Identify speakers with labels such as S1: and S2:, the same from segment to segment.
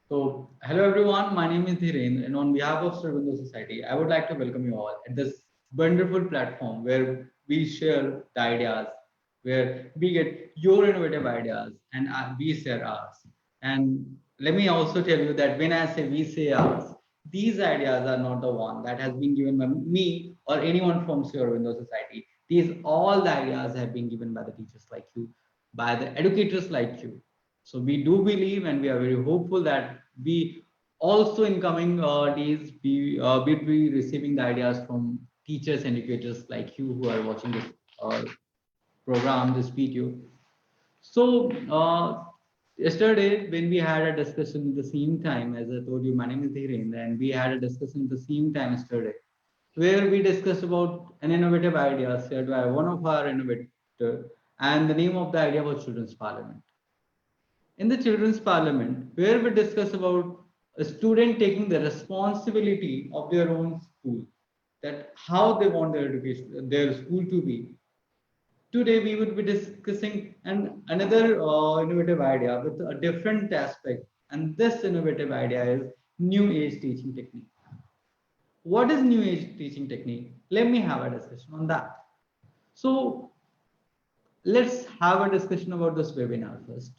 S1: So, hello everyone, my name is Dhiren, and on behalf of Sri Aurobindo Society, I would like to welcome you all at this wonderful platform where we share the ideas, where we get your innovative ideas and we share ours. And let me also tell you that when I say we say ours, these ideas are not the one that has been given by me or anyone from Sri Aurobindo Society. These all the ideas have been given by the teachers like you, by the educators like you. So we do believe and we are very hopeful that we also in coming days will be receiving the ideas from teachers and educators like you who are watching this uh, program, this video. So yesterday when we had a discussion at the same time, as I told you, my name is Dhiren, and we had a discussion at the same time yesterday, where we discussed about an innovative idea shared by one of our innovator, and the name of the idea was Children's Parliament. In the Children's Parliament, where we discuss about a student taking the responsibility of their own school, that how they want their education, their school to be. Today, we would be discussing another innovative idea with a different aspect, and this innovative idea is new age teaching technique. What is new age teaching technique? Let me have a discussion on that. So, let's have a discussion about this webinar first.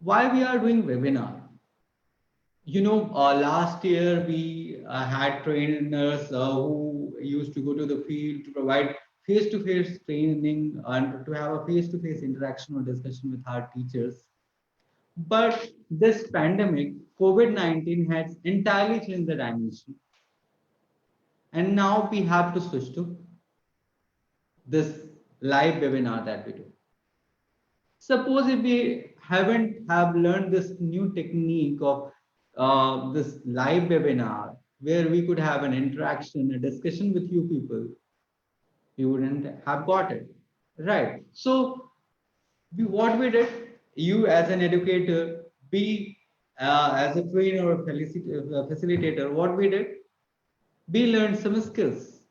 S1: Why we are doing webinar? Last year we had trainers who used to go to the field to provide face-to-face training and to have a face-to-face interaction or discussion with our teachers. But this pandemic, COVID-19, has entirely changed the dimension. And now we have to switch to this live webinar that we do. Suppose if we haven't have learned this new technique of this live webinar where we could have an interaction, a discussion with you people, we wouldn't have got it. Right. So what we did, you as an educator, be as a trainer or facilitator, what we did, we learned some skills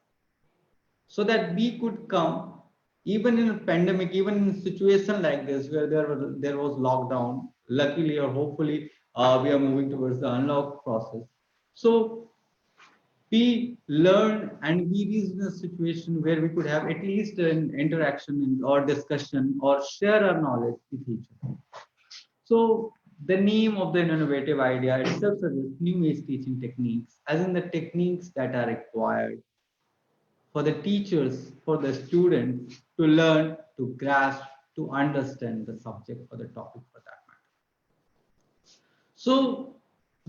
S1: so that we could come even in a pandemic, even in a situation like this where there was lockdown. Luckily or hopefully, we are moving towards the unlock process. So we learned and we reached in a situation where we could have at least an interaction or discussion or share our knowledge with each other. So the name of the innovative idea itself suggests new age teaching techniques, as in the techniques that are required for the teachers, for the students to learn, to grasp, to understand the subject or the topic for that matter. So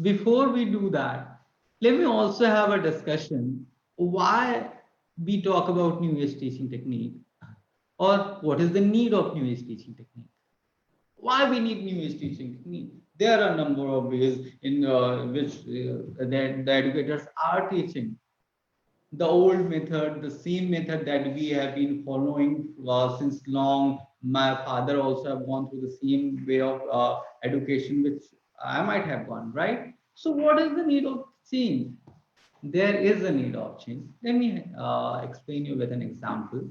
S1: before we do that, let me also have a discussion why we talk about new age teaching technique or what is the need of new age teaching technique. Why we need new age teaching technique? There are a number of ways in which the educators are teaching the old method, the same method that we have been following since long. My father also have gone through the same way of education, which I might have gone, right? So what is the need of change? There is a need of change. Let me explain you with an example.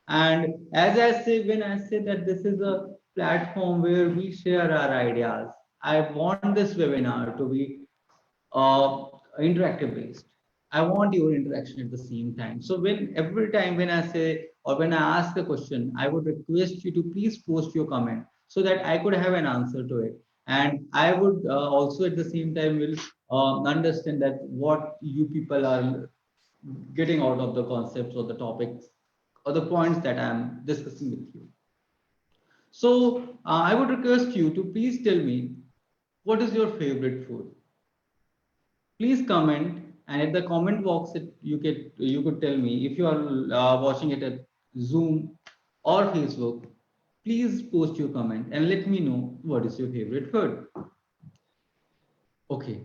S1: And as I say, when I say that this is a platform where we share our ideas, I want this webinar to be interactive based. I want your interaction at the same time. So when every time when I say or when I ask a question, I would request you to please post your comment so that I could have an answer to it. And I would also at the same time will understand that what you people are getting out of the concepts or the topics or the points that I'm discussing with you. So I would request you to please tell me what is your favorite food. Please comment, and at the comment box you could tell me if you are watching it at Zoom or Facebook. Please post your comment and let me know what is your favorite food. Okay,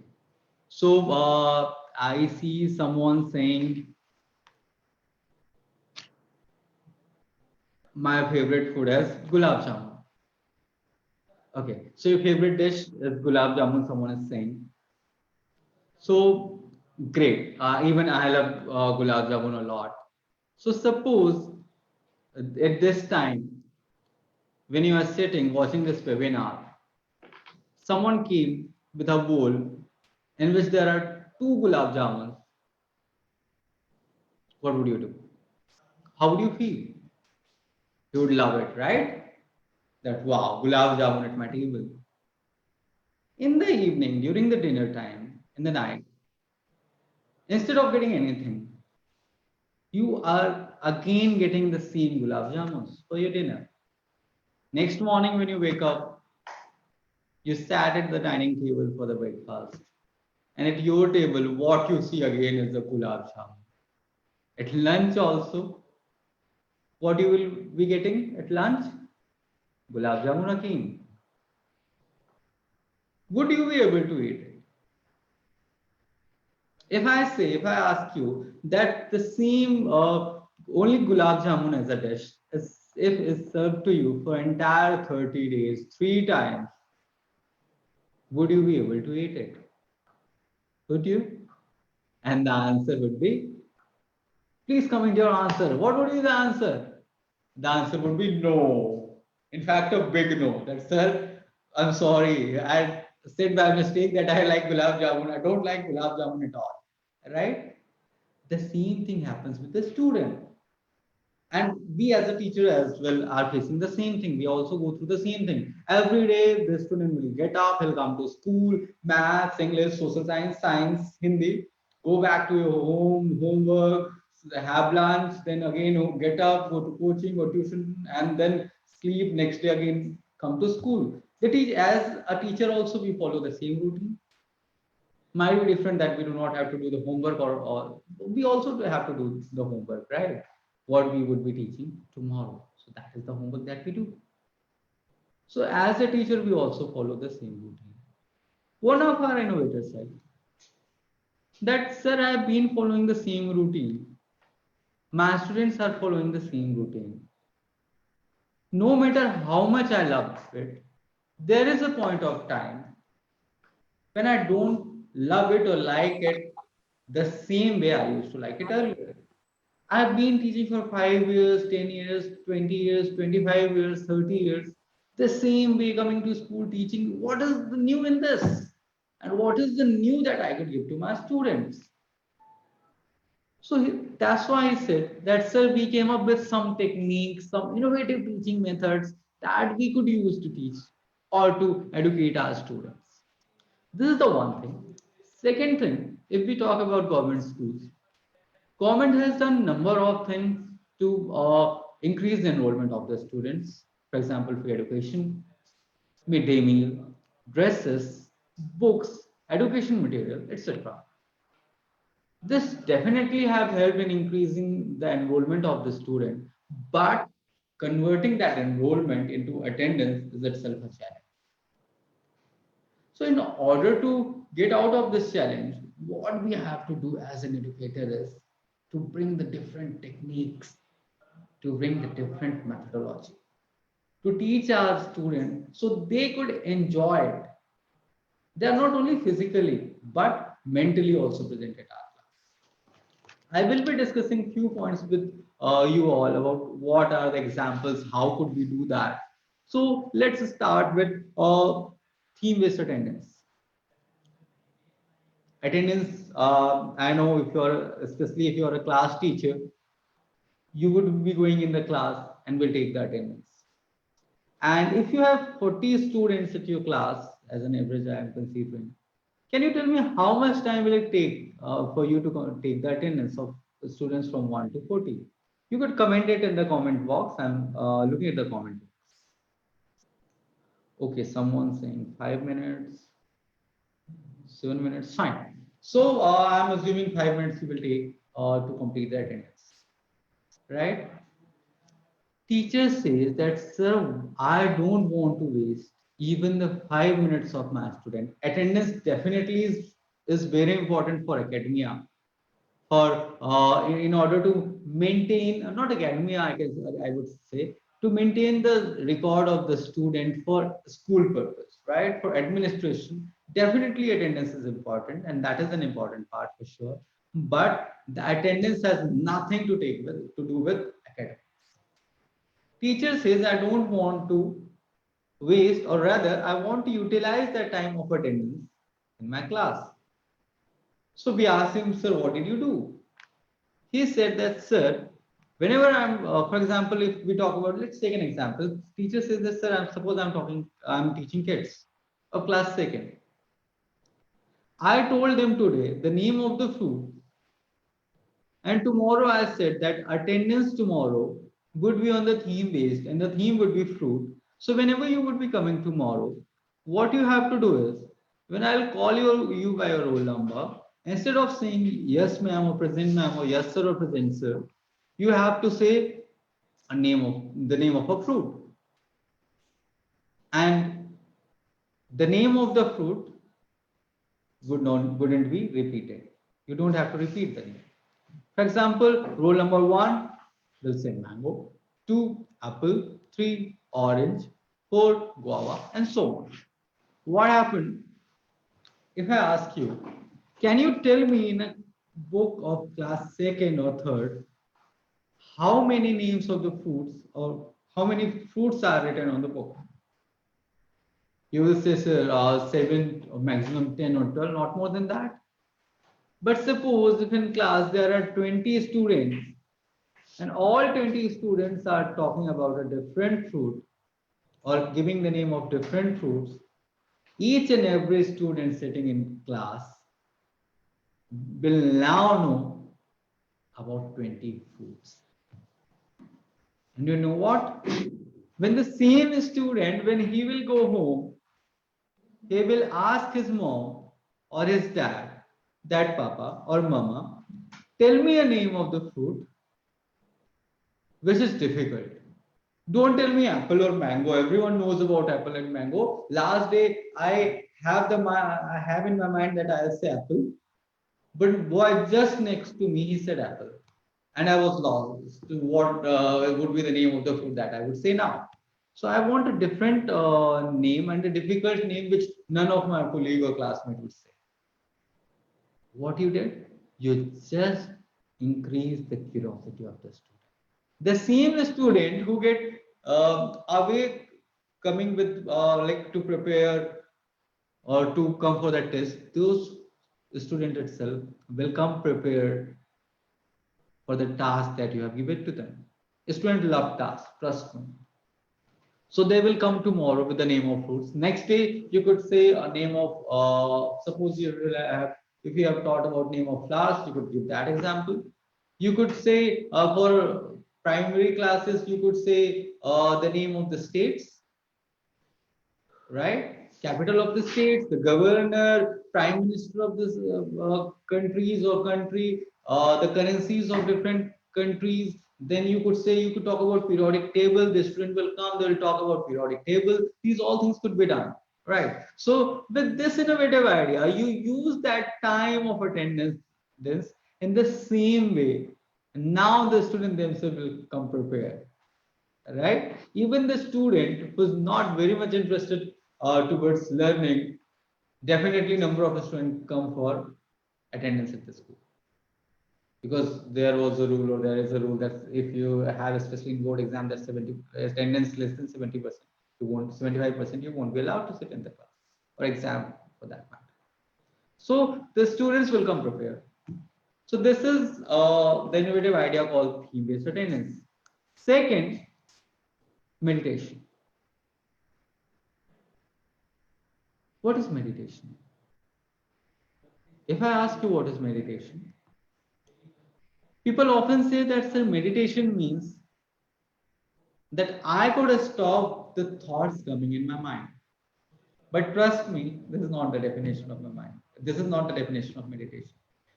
S1: so I see someone saying my favorite food is gulab jamun. Okay, so your favorite dish is gulab jamun, someone is saying. So great. Even I love gulab jamun a lot. So suppose at this time when you are sitting watching this webinar, someone came with a bowl in which there are two gulab jamuns, what would you do? How would you feel? You would love it, right? That wow, gulab jamun at my table. In the evening, during the dinner time, in the night, instead of getting anything, you are again getting the same gulab jamuns for your dinner. Next morning, when you wake up, you sat at the dining table for the breakfast. And at your table, what you see again is the gulab jamun. At lunch also, what you will be getting at lunch? Gulab jamun again. Would you be able to eat it? If I ask you that the same only gulab jamun as a dish, if it's served to you for entire 30 days, 3 times, would you be able to eat it? Would you? And the answer would be, please comment your answer. What would be the answer? The answer would be no. In fact, a big no. That, sir, I'm sorry. I said by mistake that I like gulab jamun. I don't like gulab jamun at all. Right? The same thing happens with the student. And we as a teacher as well are facing the same thing. We also go through the same thing. Every day, the student will get up, he'll come to school, maths, English, social science, Hindi, go back to your home, homework, have lunch, then again get up, go to coaching or tuition, and then sleep. Next day again come to school. As a teacher also we follow the same routine. Might be different that we do not have to do the homework, or we also have to do the homework, right? What we would be teaching tomorrow. So that is the homework that we do. So as a teacher, we also follow the same routine. One of our innovators said that, sir, I have been following the same routine. My students are following the same routine. No matter how much I love it, there is a point of time when I don't love it or like it the same way I used to like it earlier. I've been teaching for 5 years, 10 years, 20 years, 25 years, 30 years, the same way coming to school teaching. What is the new in this? And what is the new that I could give to my students? So that's why I said that, sir, we came up with some techniques, some innovative teaching methods that we could use to teach or to educate our students. This is the one thing. Second thing, if we talk about government schools, government has done number of things to increase the enrollment of the students. For example, free education, midday meal, dresses, books, education material, etc. This definitely have helped in increasing the enrollment of the student, but converting that enrollment into attendance is itself a challenge. So in order to get out of this challenge, what we have to do as an educator is to bring the different techniques, to bring the different methodology, to teach our students so they could enjoy it. They are not only physically, but mentally also present at our class. I will be discussing few points with you all about what are the examples, how could we do that. So let's start with theme-based attendance. Attendance, I know if you're, especially if you're a class teacher, you would be going in the class and will take the attendance. And if you have 40 students at your class, as an average I am considering, can you tell me how much time will it take for you to take the attendance of the students from 1 to 40? You could comment it in the comment box. I'm looking at the comment box. Okay, someone saying 5 minutes, 7 minutes, fine. So I'm assuming 5 minutes you will take to complete the attendance, right? Teacher says that, sir, I don't want to waste even the 5 minutes of my student. Attendance definitely is very important for academia. For in order to maintain, not academia, I guess I would say, to maintain the record of the student for school purpose, right? For administration, definitely attendance is important, and that is an important part for sure. But the attendance has nothing to take with to do with academics. Teacher says, I don't want to waste, or rather, I want to utilize the time of attendance in my class. So we asked him, sir, what did you do? He said that, sir, whenever I'm, for example, if we talk about, let's take an example. Teacher says that, sir, suppose I'm teaching kids of class second. I told them today the name of the fruit, and tomorrow I said that attendance tomorrow would be on the theme based, and the theme would be fruit. So whenever you would be coming tomorrow, what you have to do is, when I'll call you by your roll number, instead of saying yes ma'am or present ma'am or yes sir or present sir, you have to say the name of a fruit, and the name of the fruit wouldn't be repeated. You don't have to repeat the name. For example, roll number 1 will say mango, 2 apple, 3 orange, 4 guava, and so on. What happened if I ask you, can you tell me in a book of class second or third how many names of the fruits or how many fruits are written on the book? You will say, sir, 7 or maximum 10 or 12, not more than that. But suppose if in class there are 20 students and all 20 students are talking about a different fruit or giving the name of different fruits, each and every student sitting in class will now know about 20 fruits. And you know what? When the same student, when he will go home, he will ask his mom or his dad, papa or mama, tell me a name of the fruit, which is difficult. Don't tell me apple or mango. Everyone knows about apple and mango. Last day, I have in my mind that I'll say apple, but boy just next to me he said apple, and I was lost to what would be the name of the fruit that I would say now. So I want a different name and a difficult name which none of my colleague or classmate would say. What you did? You just increase the curiosity of the student. The same student who get away coming with like to prepare or to come for that test, those student itself will come prepared for the task that you have given to them. Students love tasks, trust me. So they will come tomorrow with the name of fruits. Next day, you could say a name of, suppose you will have, if you have thought about name of flowers, you could give that example. You could say for primary classes, you could say the name of the states, right? Capital of the states, the governor, prime minister of this countries or country, the currencies of different countries. Then you could talk about periodic table. The student will come, they will talk about periodic table. These all things could be done, right? So with this innovative idea, you use that time of attendance this in the same way. Now the student themselves will come prepared, right? Even the student who's not very much interested towards learning, definitely number of students come for attendance at the school, because there was a rule, or there is a rule, that if you have, especially in board exam, that 70 attendance less than 70%, you won't 75%, you won't be allowed to sit in the class or exam for that matter. So the students will come prepared. So this is the innovative idea called theme-based attendance. Second, meditation. What is meditation? If I ask you what is meditation, people often say that, sir, meditation means that I could stop the thoughts coming in my mind. But trust me, this is not the definition of my mind. This is not the definition of meditation.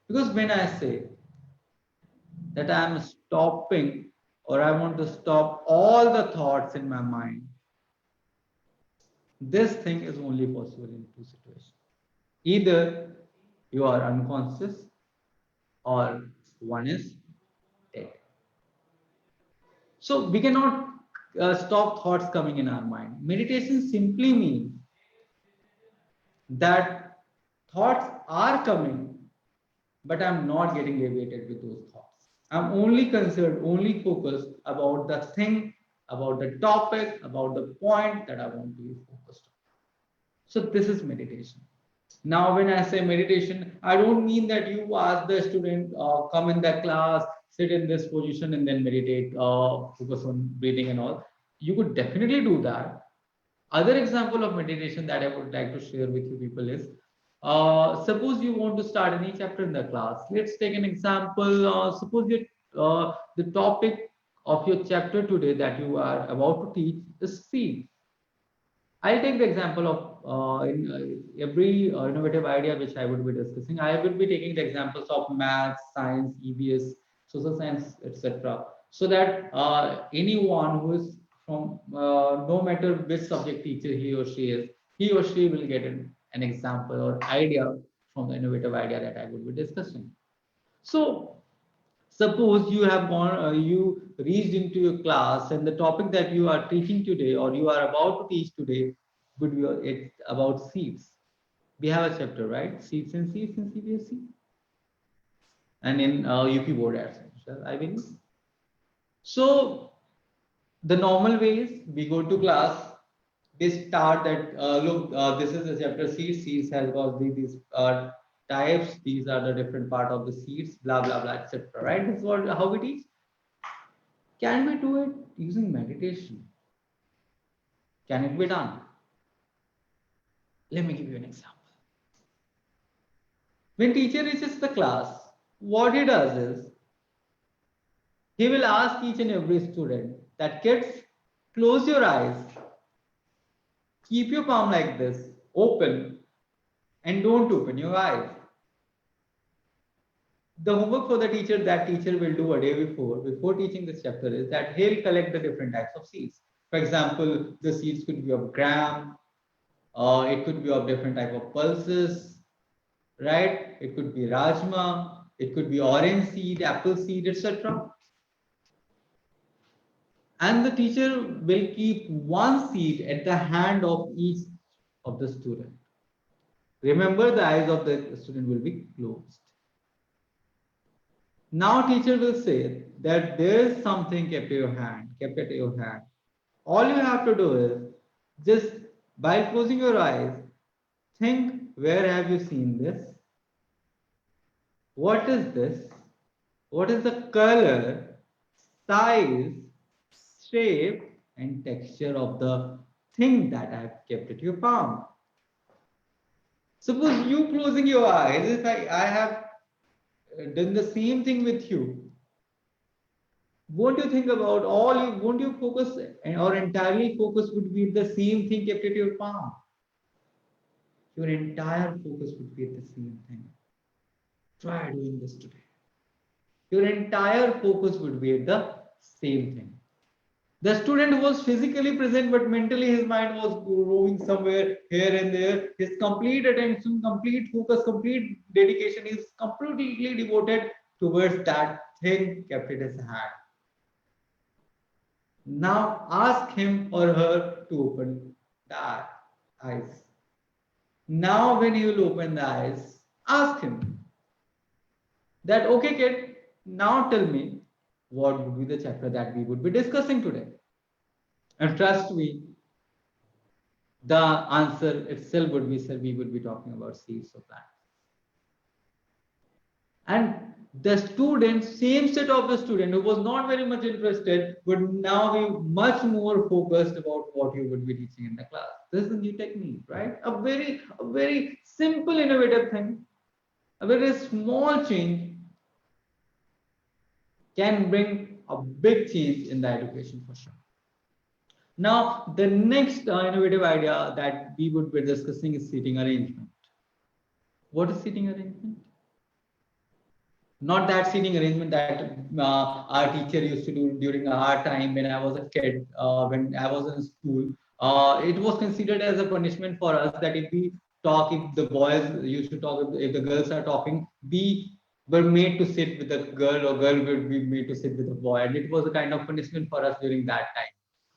S1: Because when I say that I am stopping, or I want to stop all the thoughts in my mind, this thing is only possible in two situations. Either you are unconscious, or one is dead. So we cannot stop thoughts coming in our mind. Meditation simply means that thoughts are coming, but I'm not getting deviated with those thoughts. I'm only concerned, only focused about the thing about the topic, about the point that I want to be focused on. So this is meditation. Now, when I say meditation, I don't mean that you ask the student, come in the class, sit in this position and then meditate, focus on breathing and all. You could definitely do that. Other example of meditation that I would like to share with you people is, suppose you want to start any chapter in the class. Let's take an example. Suppose the topic of your chapter today that you are about to teach is seed. I'll take the example of in every innovative idea which I would be discussing. I will be taking the examples of maths, science, EVS, social science, etc. So that anyone who is from no matter which subject teacher he or she will get an example or idea from the innovative idea that I would be discussing. So suppose you have gone, you reached into your class, and the topic that you are teaching today or you are about to teach today would be it's about seeds. We have a chapter, right? Seeds in CBSE and in UP board as well, I believe. So the normal way is we go to class. They start that look, this is the chapter seeds. Seeds has got these types. These are the different part of the seeds. Blah blah blah, etc. Right? This is what how we teach. Can we do it using meditation? Can it be done? Let me give you an example. When teacher reaches the class, what he does is he will ask each and every student that kids, close your eyes, keep your palm like this, open, and don't open your eyes. The homework for the teacher that teacher will do a day before teaching this chapter is that he'll collect the different types of seeds. For example, the seeds could be of gram, it could be of different type of pulses, right? It could be rajma, it could be orange seed, apple seed, etc. And the teacher will keep one seed at the hand of each of the student. Remember, the eyes of the student will be closed. Now teacher will say that there is something kept at your hand. All you have to do is just by closing your eyes, think, where have you seen this? What is this? What is the color, size, shape, and texture of the thing that I have kept at your palm? Suppose you closing your eyes, if I have done the same thing with you, won't you think about won't you focus or entirely focus would be the same thing kept at your palm? Your entire focus would be at the same thing. Try doing this today. Your entire focus would be at the same thing. The student was physically present, but mentally his mind was roving somewhere here and there. His complete attention, complete focus, complete dedication is completely devoted towards that thing kept in his hand. Now ask him or her to open the eyes. Now when he will open the eyes, ask him that, okay kid, now tell me what would be the chapter that we would be discussing today. And trust me, the answer itself would be, sir, we would be talking about seeds of plants. And the student, same set of the student who was not very much interested, would now be much more focused about what you would be teaching in the class. This is a new technique, right? A very simple, innovative thing, a very small change can bring a big change in the education for sure. Now, the next innovative idea that we would be discussing is seating arrangement. What is seating arrangement? Not that seating arrangement that our teacher used to do during our time when I was a kid, when I was in school. It was considered as a punishment for us that if we talk, if the boys used to talk, if the girls are talking, we were made to sit with a girl or girl would be made to sit with a boy. And it was a kind of punishment for us during that time.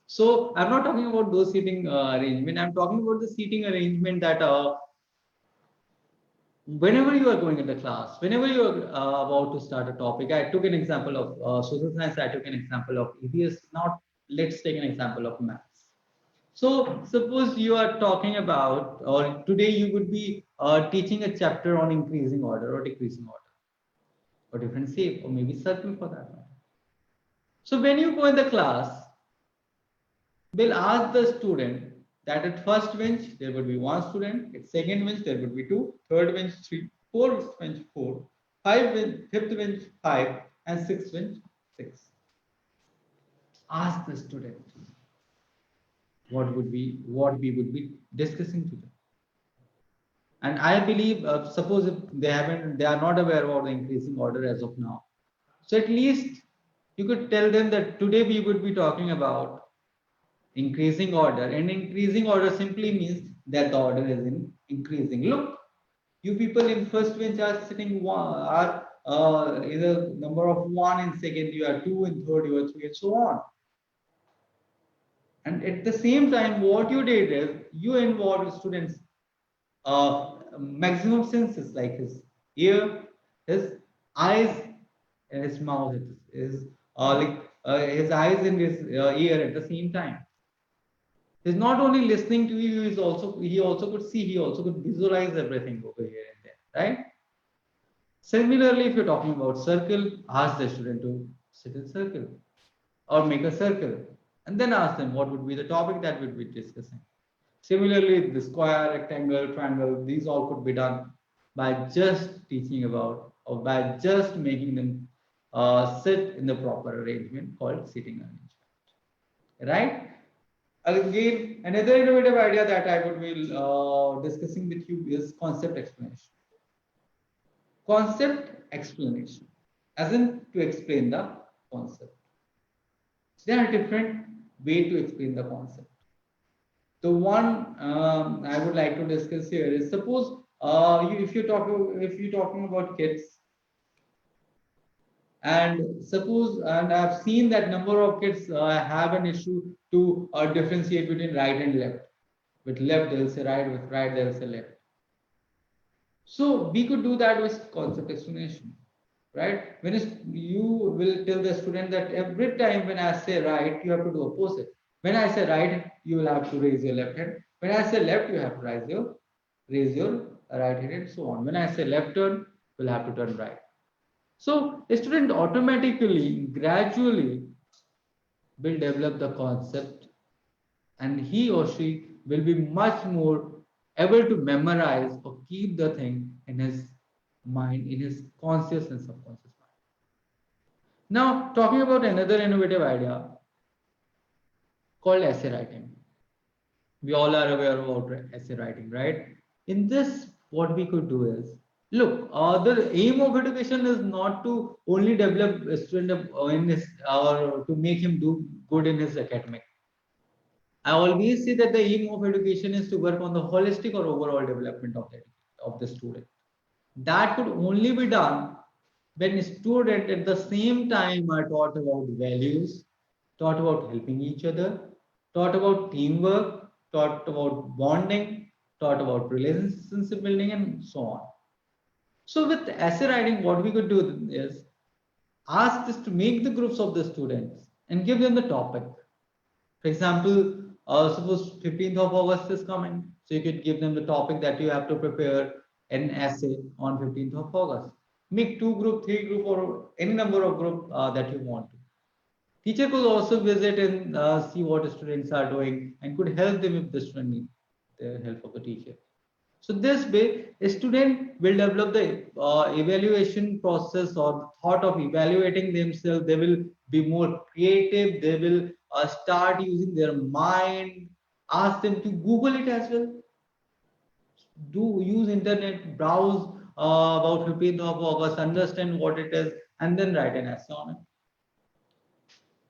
S1: So I'm not talking about those seating arrangement. I'm talking about the seating arrangement that whenever you are going into class, whenever you are about to start a topic, I took an example of social science. I took an example of EVS. Now let's take an example of maths. So suppose you are talking about, or today you would be teaching a chapter on increasing order or decreasing order, or different shape, or maybe circle for that matter. So when you go in the class, we'll ask the student that at first bench there would be one student, at second bench there would be two, third bench three, fourth bench four, fifth bench five, and sixth bench six. Ask the student what we would be discussing today. And I believe, suppose if they are not aware about the increasing order as of now. So at least you could tell them that today we would be talking about increasing order, and increasing order simply means that the order is in increasing. Look, you people in first bench are sitting are in a number of one, in second you are two, in third you are three, and so on. And at the same time, what you did is you involved students maximum senses like his ear, his eyes, and his mouth. His eyes and his ear at the same time. He's not only listening to you, he also could see, he also could visualize everything over here and there, right? Similarly, if you're talking about circle, ask the student to sit in circle or make a circle, and then ask them what would be the topic that we'd be discussing. Similarly, the square, rectangle, triangle, these all could be done by just teaching about, or by just making them sit in the proper arrangement called seating arrangement, right? Again, another innovative idea that I would be discussing with you is concept explanation. Concept explanation, as in to explain the concept. There are different ways to explain the concept. The one I would like to discuss here is, suppose if you're talking about kids, and suppose, and I've seen that number of kids have an issue to differentiate between right and left. With left they'll say right, with right they'll say left. So we could do that with concept explanation, right? When you will tell the student that every time when I say right, you have to do opposite. When I say right, you will have to raise your left hand. When I say left, you have to raise your right hand, and so on. When I say left turn, you'll have to turn right. So a student automatically, gradually will develop the concept, and he or she will be much more able to memorize or keep the thing in his mind, in his conscious and subconscious mind. Now, talking about another innovative idea called essay writing. We all are aware about essay writing, right? In this, what we could do is, look, the aim of education is not to only develop a student in his, or to make him do good in his academic. I always say that the aim of education is to work on the holistic or overall development of the student. That could only be done when students at the same time are taught about values, taught about helping each other, taught about teamwork, taught about bonding, taught about relationship building, and so on. So with essay writing, what we could do is ask this to make the groups of the students and give them the topic. For example, suppose 15th of August is coming, so you could give them the topic that you have to prepare an essay on 15th of August. Make two group, three group, or any number of group that you want to. Teacher could also visit and see what students are doing and could help them if the student need the help of the teacher. So this way, a student will develop the evaluation process or thought of evaluating themselves. They will be more creative. They will start using their mind. Ask them to Google it as well. Do use internet, browse about 15th of August, understand what it is, and then write an essay on it.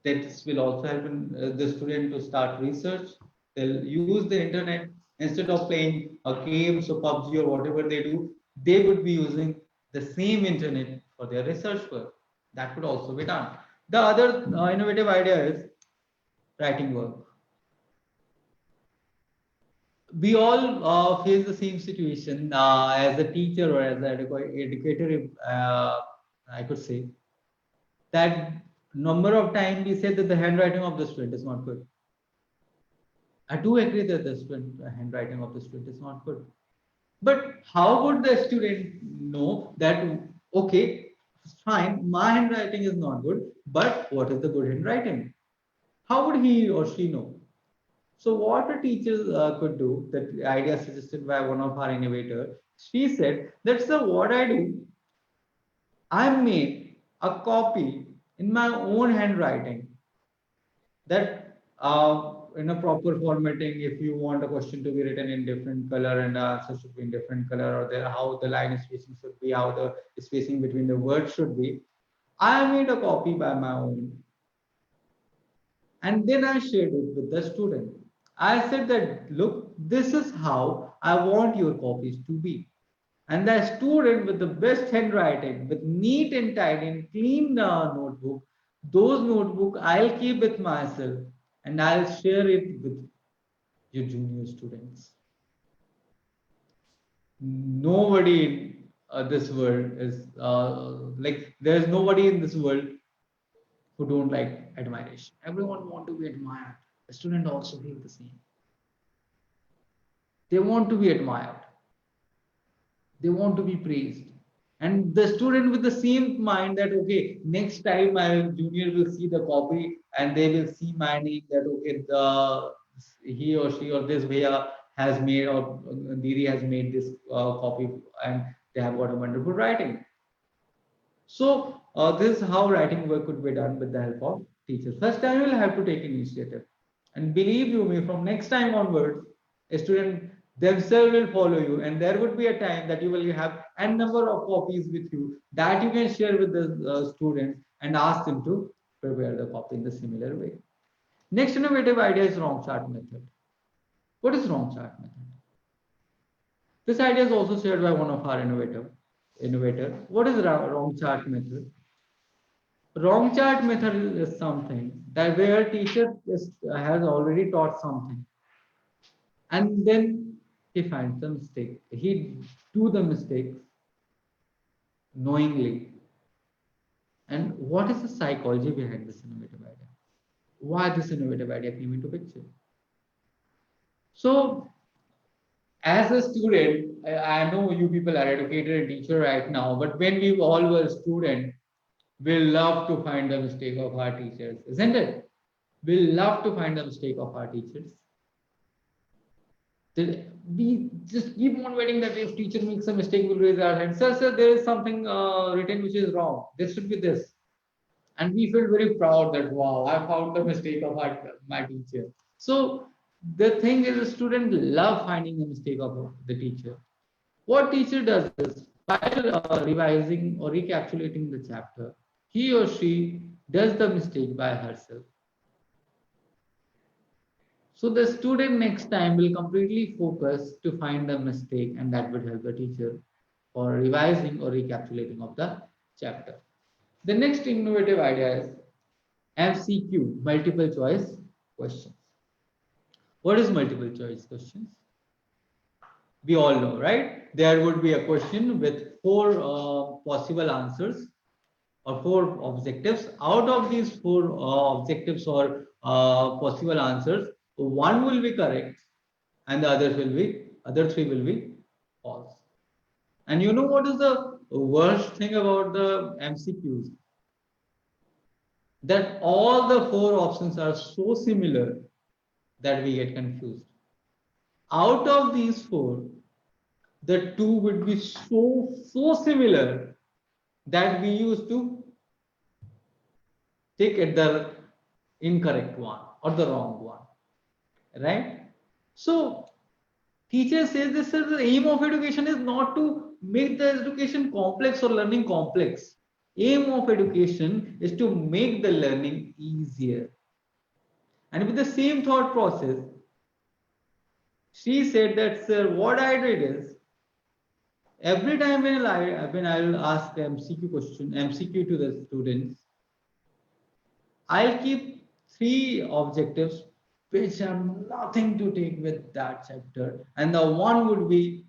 S1: This will also help the student to start research. They'll use the internet instead of playing games or PUBG or whatever they do. They would be using the same internet for their research work. That could also be done. The other innovative idea is writing work. We all face the same situation as a teacher or as an educator, I could say, that number of times we say that the handwriting of the student is not good. I do agree that the handwriting of the student is not good. But how would the student know that, okay, fine, my handwriting is not good, but what is the good handwriting? How would he or she know? So what a teacher could do, that idea suggested by one of our innovators, she said, that's the what I do. I made a copy in my own handwriting that in a proper formatting, if you want a question to be written in different color and the answer should be in different color, or there, how the line spacing should be, how the spacing between the words should be, I made a copy by my own, and then I shared it with the student. I said that, look, this is how I want your copies to be. And the student with the best handwriting, with neat and tidy and clean notebook, those notebook I'll keep with myself and I'll share it with your junior students. Nobody in this world is like, there's nobody in this world who don't like admiration. Everyone want to be admired. The student also feel the same. They want to be admired. They want to be praised. And the student with the same mind that, okay, next time my junior will see the copy and they will see my name, that, okay, he or she or this Bhaiya has made, or Diri has made this copy, and they have got a wonderful writing. So this is how writing work could be done with the help of teachers. First time you will have to take initiative. And believe you me, from next time onwards, a student themselves will follow you, and there would be a time that you will have n number of copies with you that you can share with the students and ask them to prepare the copy in the similar way. Next innovative idea is wrong chart method. What is wrong chart method? This idea is also shared by one of our innovator. What is wrong chart method? Wrong chart method is something that where teacher has already taught something, and then he finds the mistake. He do the mistakes knowingly. And what is the psychology behind this innovative idea? Why this innovative idea came into picture? So, as a student, I know you people are educated and teacher right now, but when we all were student, we love to find the mistake of our teachers, isn't it? We love to find the mistake of our teachers. We just keep on waiting that if teacher makes a mistake, we'll raise our hand. Sir, there is something written which is wrong. This should be this. And we feel very proud that, wow, I found the mistake of my teacher. So the thing is, the student love finding the mistake of the teacher. What teacher does is, while revising or recapitulating the chapter, he or she does the mistake by herself. So the student next time will completely focus to find the mistake, and that would help the teacher for revising or recapitulating of the chapter. The next innovative idea is MCQ, multiple choice questions. What is multiple choice questions? We all know, right? There would be a question with four possible answers or four objectives. Out of these four objectives or possible answers, one will be correct and the other three will be false. And you know what is the worst thing about the MCQs? That all the four options are so similar that we get confused. Out of these four, the two would be so similar that we used to take it the incorrect one or the wrong one, right? So teacher says this is the aim of education is not to make the education complex or learning complex. Aim of education is to make the learning easier. And with the same thought process, she said that, sir, what I did is, every time when I'll ask MCQ to the students, I'll keep three objectives which have nothing to take with that chapter, and the one would be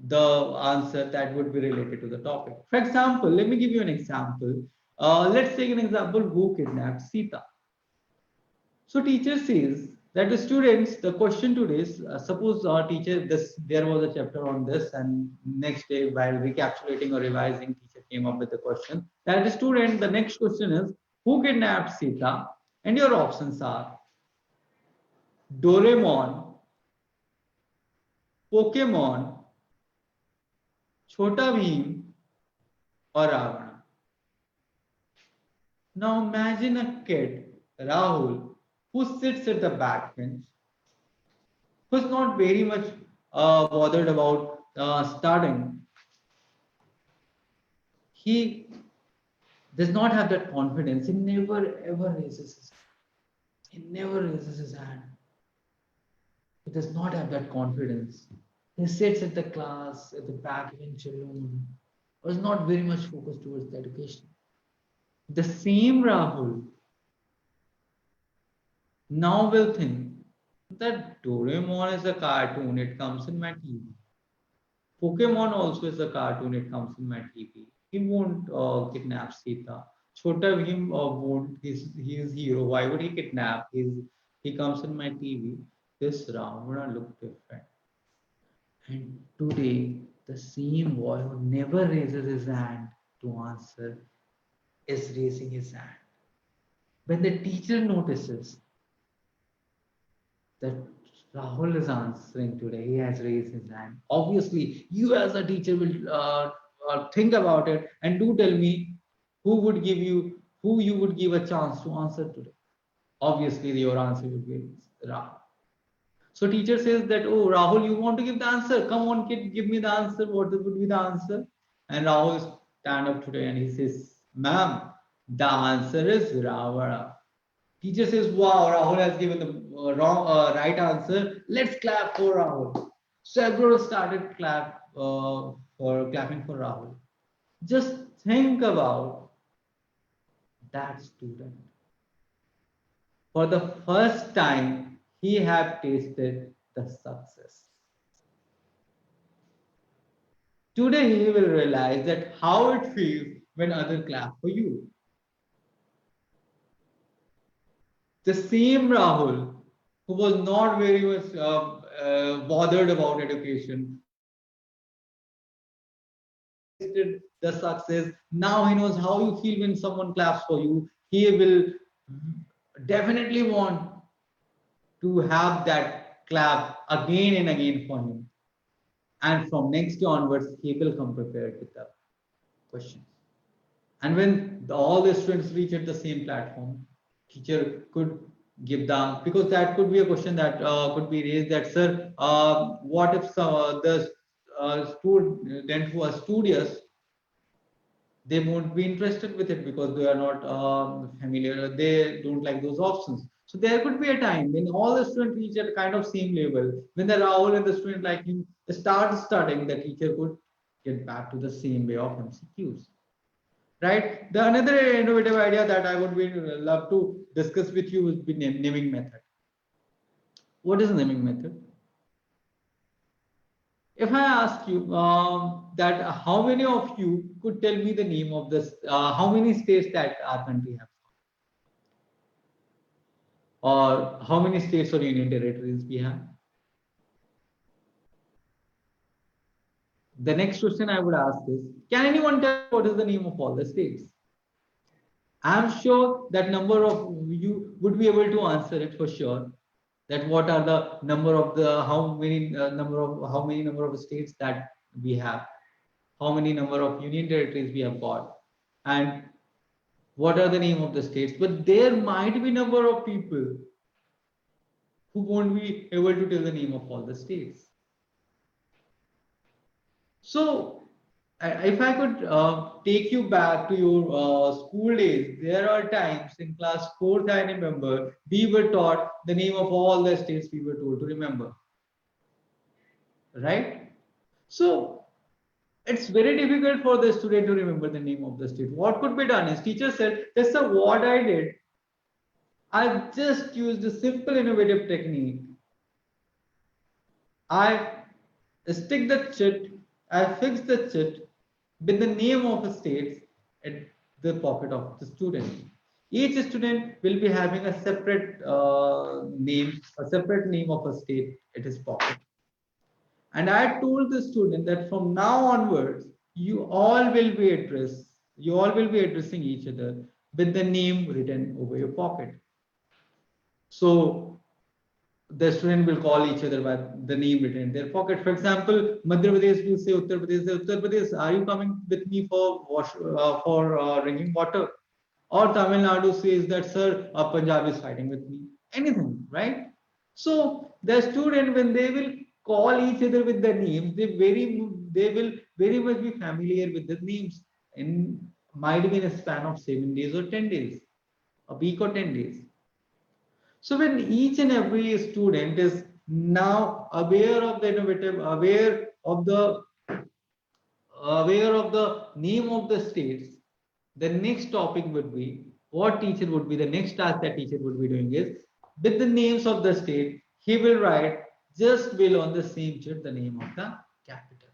S1: the answer that would be related to the topic. For example, let me give you an example. Let's take an example, who kidnapped Sita? So teacher says that the students, the question today is, suppose our teacher, there was a chapter on this, and next day while recapitulating or revising, teacher came up with the question that the student, the next question is, who kidnapped Sita? And your options are Doraemon, Pokemon, Chota Bheem, or Ravana. Now imagine a kid, Rahul, who sits at the back bench, who's not very much bothered about studying. He does not have that confidence. He never ever raises his hand. He never raises his hand. He does not have that confidence. He sits at the class at the back bench alone. Was not very much focused towards the education. The same Rahul now will think that Doraemon is a cartoon, it comes in my TV. Pokemon also is a cartoon, it comes in my TV. He won't kidnap Sita. Chota Bheem won't, he is hero. Why would he kidnap? He comes in my TV. This Ravana look different. And today, the same boy who never raises his hand to answer is raising his hand. When the teacher notices that Rahul is answering today, he has raised his hand. Obviously, you as a teacher will think about it and do tell me who you would give a chance to answer today. Obviously, your answer would be Rahul. So teacher says that, oh, Rahul, you want to give the answer? Come on, kid, give me the answer. What would be the answer? And Rahul stand up today and he says, ma'am, the answer is Ravana. Teacher says, wow, Rahul has given the right answer. Let's clap for Rahul. So everyone started clapping for Rahul. Just think about that student. For the first time, he had tasted the success. Today he will realize that how it feels when others clap for you. The same Rahul who was not very much bothered about education, tasted the success. Now he knows how you feel when someone claps for you. He will definitely want to have that clap again and again for him. And from next day onwards, he will come prepared with the questions. And when all the students reach at the same platform, teacher could give the, because that could be a question that could be raised that, sir, what if the student who are studious, they won't be interested with it because they are not familiar, they don't like those options. So there could be a time when all the students reach at kind of same level, when the Rahul and the student like him start studying, the teacher could get back to the same way of MCQs. Right? The another innovative idea that I would be love to discuss with you is the naming method. What is naming method? If I ask you that how many of you could tell me the name of this, how many states that our country has, or how many states or union territories we have? The next question I would ask is, can anyone tell what is the name of all the states? I'm sure that number of you would be able to answer it for sure. That what are the number of the how many number of states that we have, how many number of union territories we have got, and what are the name of the states. But there might be number of people who won't be able to tell the name of all the states. So if I could take you back to your school days, there are times in class 4th, I remember, we were taught the name of all the states we were told to remember. Right? So it's very difficult for the student to remember the name of the state. What could be done is teacher said, that's what I did. I just used a simple innovative technique. I stick the chit, I fix the chit with the name of a state. the pocket of the student. Each student will be having a separate name of a state at his pocket. And I told the student that from now onwards, you all will be addressing each other with the name written over your pocket. So the student will call each other by the name written in their pocket. For example, Madhya Pradesh will say Uttar Pradesh, are you coming with me for drinking water? Or Tamil Nadu says that, sir, Punjab is fighting with me. Anything, right? So the student, when they will call each other with the names, they will very much be familiar with the names. In might be in a span of 7 days or 10 days, a week or 10 days. So when each and every student is now aware of the name of the states, the next topic would be what teacher would be the next task that teacher would be doing is with the names of the state, he will write just below on the same sheet the name of the capital.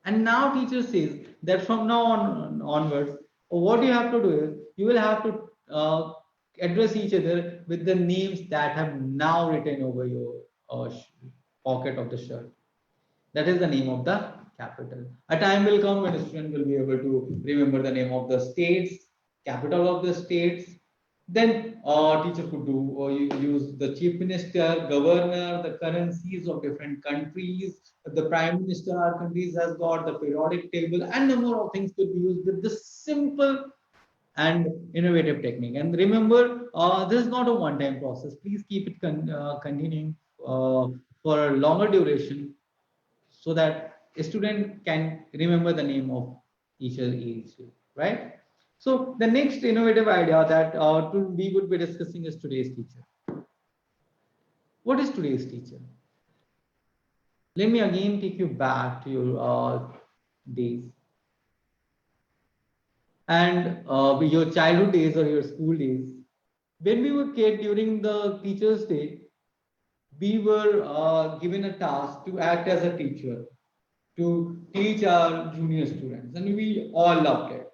S1: And now teacher says that from now on onwards, what you have to do is you will have to address each other with the names that have now written over your pocket of the shirt. That is the name of the capital. A time will come when a student will be able to remember the name of the states, capital of the states. Then teacher could do or you use the chief minister, governor, the currencies of different countries. The prime minister our countries has got the periodic table and number of things could be used with the simple and innovative technique. And remember, this is not a one-time process. Please keep it continuing for a longer duration so that a student can remember the name of each other easily, right? So the next innovative idea that we would be discussing is today's teacher. What is today's teacher? Let me again take you back to your days and your childhood days or your school days. When we were kid during the teacher's day, we were given a task to act as a teacher to teach our junior students, and we all loved it,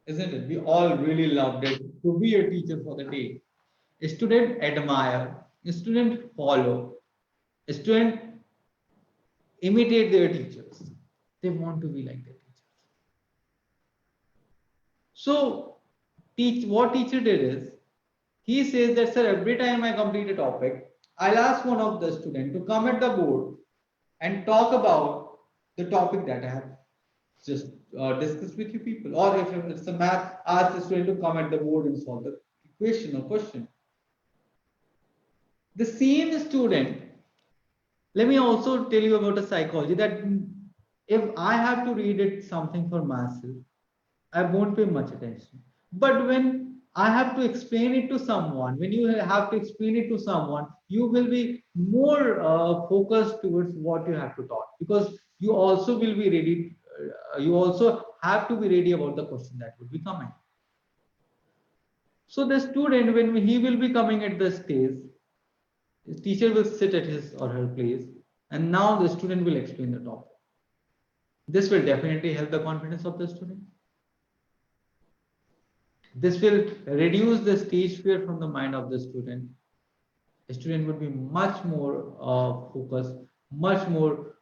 S1: isn't it? We all really loved it to be a teacher for the day. A student admire, a student follow, a student imitate their teachers. They want to be like their teachers. So, what teacher did is he says that, sir, every time I complete a topic, I'll ask one of the student to come at the board and talk about the topic that I have just discussed with you people. Or if it's a math, ask the student to come at the board and solve the equation or question. The same student, let me also tell you about a psychology that if I have to read it something for myself, I won't pay much attention. But when I have to explain it to someone, when you have to explain it to someone, you will be more focused towards what you have to talk because you also will be ready. You also have to be ready about the question that will be coming. So the student, when he will be coming at the stage, his teacher will sit at his or her place, and now the student will explain the topic. This will definitely help the confidence of the student. This will reduce the stage fear from the mind of the student. The student would be much more focused, much more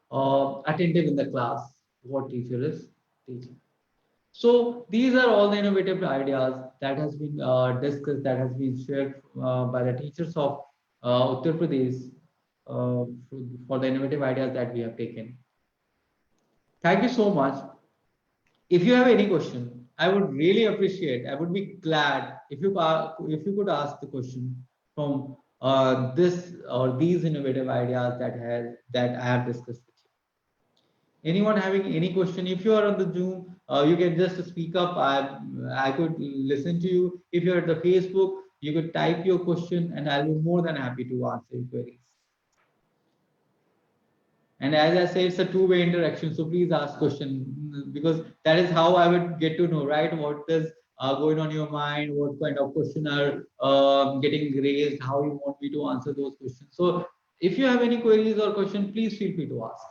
S1: attentive in the class, what teacher is teaching. So these are all the innovative ideas that has been discussed, that has been shared by the teachers of Uttar Pradesh for the innovative ideas that we have taken. Thank you so much. If you have any question, I would really appreciate. I would be glad if you could ask the question from this or these innovative ideas that I have discussed with you. Anyone having any question? If you are on the Zoom, you can just speak up. I could listen to you. If you're at the Facebook, you could type your question, and I'll be more than happy to answer your queries. And as I say, it's a two-way interaction. So please ask question because that is how I would get to know, right? What is going on your mind? What kind of question are getting raised? How you want me to answer those questions? So if you have any queries or questions, please feel free to ask.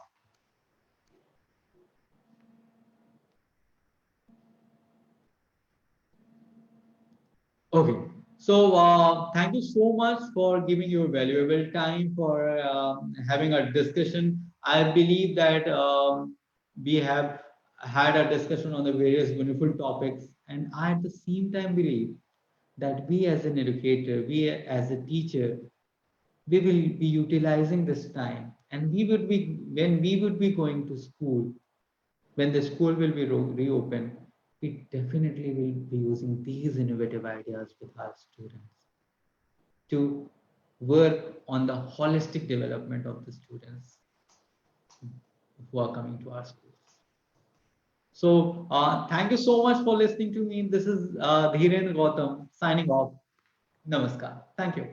S1: Okay. So thank you so much for giving your valuable time for having a discussion. I believe that we have had a discussion on the various wonderful topics, and I at the same time believe that we as an educator, we as a teacher, we will be utilizing this time, and we would be when we would be going to school, when the school will be reopened, we definitely will be using these innovative ideas with our students to work on the holistic development of the students who are coming to our schools. So thank you so much for listening to me. This is Dhiren Gautam signing off. Namaskar. Thank you.